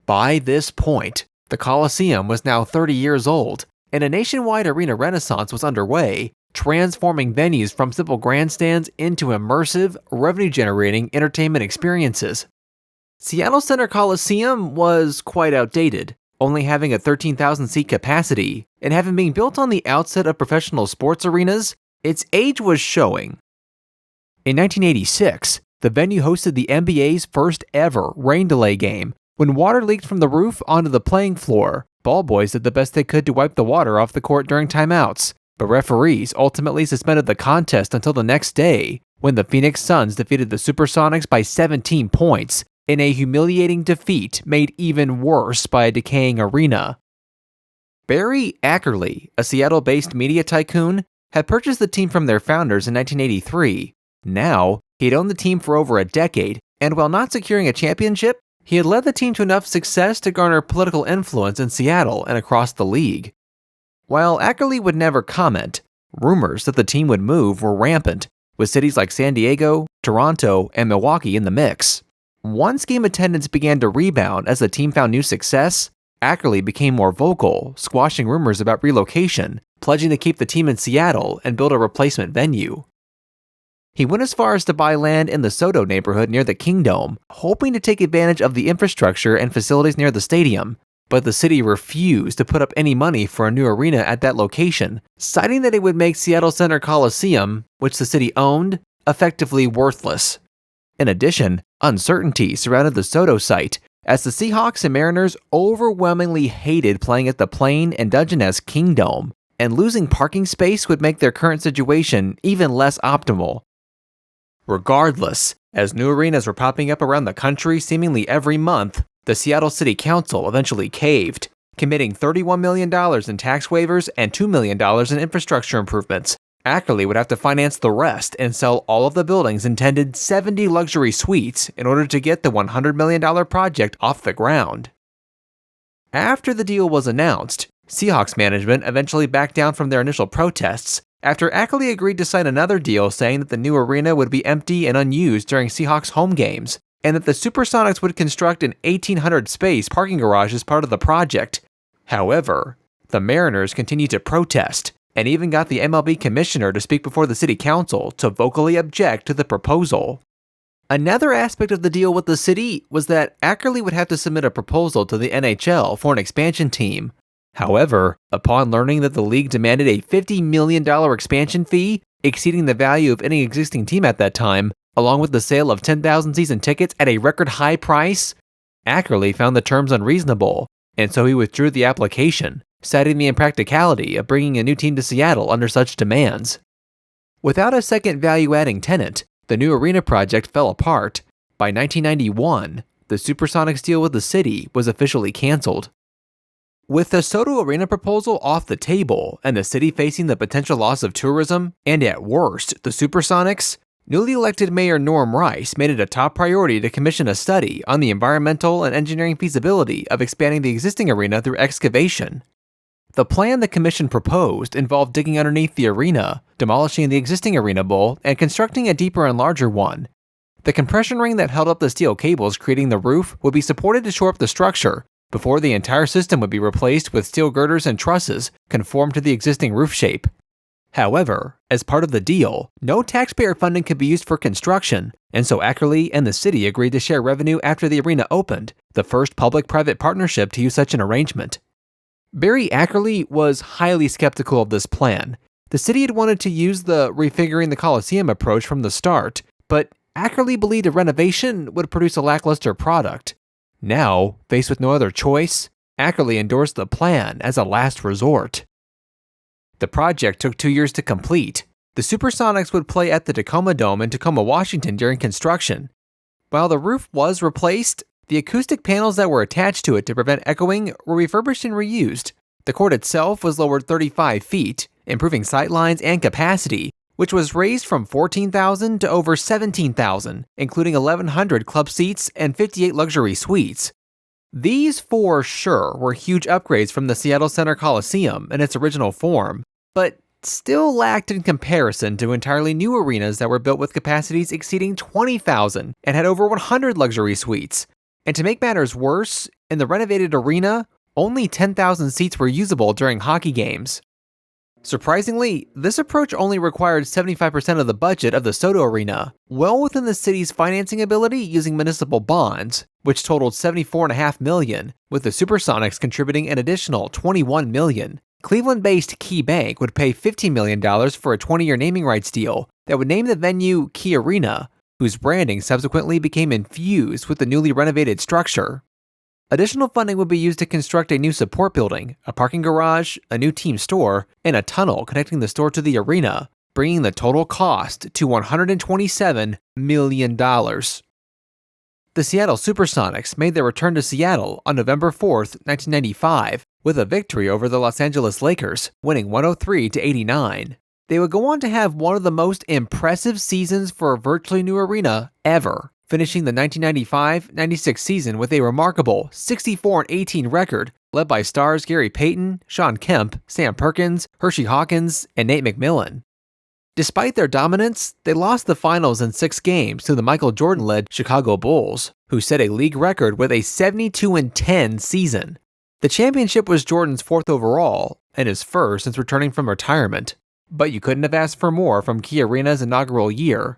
By this point, the Coliseum was now 30 years old, and a nationwide arena renaissance was underway, transforming venues from simple grandstands into immersive, revenue-generating entertainment experiences. Seattle Center Coliseum was quite outdated, only having a 13,000-seat capacity, and having been built on the outset of professional sports arenas, its age was showing. In 1986, the venue hosted the NBA's first ever rain delay game. When water leaked from the roof onto the playing floor, ball boys did the best they could to wipe the water off the court during timeouts, but referees ultimately suspended the contest until the next day, when the Phoenix Suns defeated the SuperSonics by 17 points, in a humiliating defeat made even worse by a decaying arena. Barry Ackerley, a Seattle-based media tycoon, had purchased the team from their founders in 1983. Now, he had owned the team for over a decade, and while not securing a championship, he had led the team to enough success to garner political influence in Seattle and across the league. While Ackerley would never comment, rumors that the team would move were rampant, with cities like San Diego, Toronto, and Milwaukee in the mix. Once game attendance began to rebound as the team found new success, Ackerley became more vocal, squashing rumors about relocation, pledging to keep the team in Seattle and build a replacement venue. He went as far as to buy land in the Sodo neighborhood near the Kingdome, hoping to take advantage of the infrastructure and facilities near the stadium, but the city refused to put up any money for a new arena at that location, citing that it would make Seattle Center Coliseum, which the city owned, effectively worthless. In addition, uncertainty surrounded the Sodo site, as the Seahawks and Mariners overwhelmingly hated playing at the plain and dungeon-esque Kingdome, and losing parking space would make their current situation even less optimal. Regardless, as new arenas were popping up around the country seemingly every month, the Seattle City Council eventually caved, committing $31 million in tax waivers and $2 million in infrastructure improvements. Ackerley would have to finance the rest and sell all of the building's intended 70 luxury suites in order to get the $100 million project off the ground. After the deal was announced, Seahawks management eventually backed down from their initial protests after Ackerley agreed to sign another deal saying that the new arena would be empty and unused during Seahawks home games, and that the SuperSonics would construct an 1,800-space parking garage as part of the project. However, the Mariners continued to protest, and even got the MLB commissioner to speak before the city council to vocally object to the proposal. Another aspect of the deal with the city was that Ackerley would have to submit a proposal to the NHL for an expansion team. However, upon learning that the league demanded a $50 million expansion fee, exceeding the value of any existing team at that time, along with the sale of 10,000 season tickets at a record high price, Ackerley found the terms unreasonable, and so he withdrew the application, citing the impracticality of bringing a new team to Seattle under such demands. Without a second value-adding tenant, the new arena project fell apart. By 1991, the SuperSonics deal with the city was officially canceled. With the Sodo Arena proposal off the table and the city facing the potential loss of tourism, and at worst, the SuperSonics, newly elected Mayor Norm Rice made it a top priority to commission a study on the environmental and engineering feasibility of expanding the existing arena through excavation. The plan the commission proposed involved digging underneath the arena, demolishing the existing arena bowl, and constructing a deeper and larger one. The compression ring that held up the steel cables creating the roof would be supported to shore up the structure, before the entire system would be replaced with steel girders and trusses conformed to the existing roof shape. However, as part of the deal, no taxpayer funding could be used for construction, and so Ackerley and the city agreed to share revenue after the arena opened, the first public-private partnership to use such an arrangement. Barry Ackerley was highly skeptical of this plan. The city had wanted to use the refiguring the Coliseum approach from the start, but Ackerley believed a renovation would produce a lackluster product. Now, faced with no other choice, Ackerley endorsed the plan as a last resort. The project took 2 years to complete. The SuperSonics would play at the Tacoma Dome in Tacoma, Washington during construction. While the roof was replaced, the acoustic panels that were attached to it to prevent echoing were refurbished and reused. The court itself was lowered 35 feet, improving sightlines and capacity, which was raised from 14,000 to over 17,000, including 1,100 club seats and 58 luxury suites. These for sure were huge upgrades from the Seattle Center Coliseum in its original form, but still lacked in comparison to entirely new arenas that were built with capacities exceeding 20,000 and had over 100 luxury suites. And to make matters worse, in the renovated arena, only 10,000 seats were usable during hockey games. Surprisingly, this approach only required 75% of the budget of the Sodo Arena, well within the city's financing ability using municipal bonds, which totaled $74.5 million, with the SuperSonics contributing an additional $21 million. Cleveland-based Key Bank would pay $15 million for a 20-year naming rights deal that would name the venue KeyArena, whose branding subsequently became infused with the newly renovated structure. Additional funding would be used to construct a new support building, a parking garage, a new team store, and a tunnel connecting the store to the arena, bringing the total cost to $127 million. The Seattle SuperSonics made their return to Seattle on November 4, 1995, with a victory over the Los Angeles Lakers, winning 103-89. They would go on to have one of the most impressive seasons for a virtually new arena ever, finishing the 1995-96 season with a remarkable 64-18 record, led by stars Gary Payton, Shawn Kemp, Sam Perkins, Hershey Hawkins, and Nate McMillan. Despite their dominance, they lost the finals in 6 games to the Michael Jordan-led Chicago Bulls, who set a league record with a 72-10 season. The championship was Jordan's 4th overall, and his first since returning from retirement. But you couldn't have asked for more from KeyArena's inaugural year,